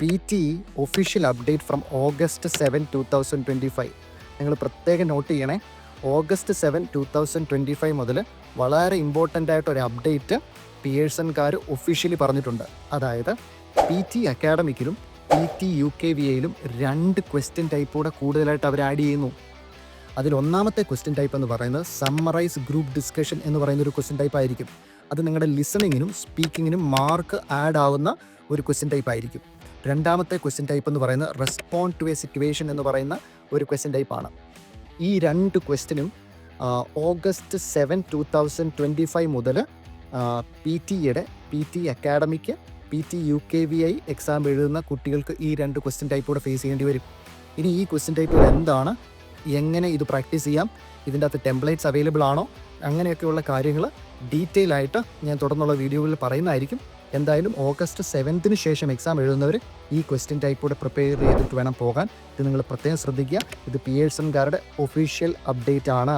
PT official update from August 7, 2025. നിങ്ങൾ പ്രത്യേകം not ചെയ്യണേ. August 7, 2025 മുതൽ വളരെ ഇമ്പോർട്ടൻ്റ് ആയിട്ടൊരു അപ്ഡേറ്റ് പിയേഴ്സൺകാർ ഒഫീഷ്യലി പറഞ്ഞിട്ടുണ്ട്. അതായത് PT അക്കാഡമിക്കിലും PT UKVAയിലും 2 ക്വസ്റ്റ്യൻ ടൈപ്പൂടെ കൂടുതലായിട്ട് അവർ ആഡ് ചെയ്യുന്നു. അതിൽ ഒന്നാമത്തെ ക്വസ്റ്റ്യൻ ടൈപ്പ് എന്ന് പറയുന്നത് സമ്മറൈസ് ഗ്രൂപ്പ് ഡിസ്കഷൻ എന്ന് പറയുന്നൊരു ക്വസ്റ്റ്യൻ ടൈപ്പ് ആയിരിക്കും. അത് നിങ്ങളുടെ ലിസണിങ്ങിനും സ്പീക്കിങ്ങിനും മാർക്ക് ആഡ് ആവുന്ന ഒരു ക്വസ്റ്റ്യൻ ടൈപ്പ് ആയിരിക്കും. രണ്ടാമത്തെ ക്വസ്റ്റ്യൻ ടൈപ്പ് എന്ന് പറയുന്നത് റെസ്പോണ്ട് ടു എ സിറ്റുവേഷൻ എന്ന് പറയുന്ന ഒരു ക്വസ്റ്റ്യൻ ടൈപ്പാണ്. ഈ 2 ക്വസ്റ്റ്യനും August 7, 2025 മുതൽ PT academic PT UKVI exam എഴുതുന്ന കുട്ടികൾക്ക് ഈ 2 ക്വസ്റ്റ്യൻ ടൈപ്പൂടെ ഫേസ് ചെയ്യേണ്ടി വരും. ഇനി ഈ ക്വസ്റ്റ്യൻ ടൈപ്പുകൾ എന്താണ്, എങ്ങനെ ഇത് പ്രാക്ടീസ് ചെയ്യാം, ഇതിൻ്റെ അകത്ത് ടെംപ്ലേറ്റ്സ് അവൈലബിൾ ആണോ, അങ്ങനെയൊക്കെയുള്ള കാര്യങ്ങൾ ഡീറ്റെയിൽ ആയിട്ട് ഞാൻ തുടർന്നുള്ള വീഡിയോകളിൽ പറയുന്നതായിരിക്കും. എന്തായാലും August 7 ശേഷം എക്സാം എഴുതുന്നവർ ഈ ക്വസ്റ്റ്യൻ ടൈപ്പൂടെ പ്രിപ്പയർ ചെയ്തിട്ട് വേണം പോകാൻ. ഇത് നിങ്ങൾ പ്രത്യേകം ശ്രദ്ധിക്കുക. ഇത് പിയേഴ്സൺകാരുടെ ഒഫീഷ്യൽ അപ്ഡേറ്റ് ആണ്.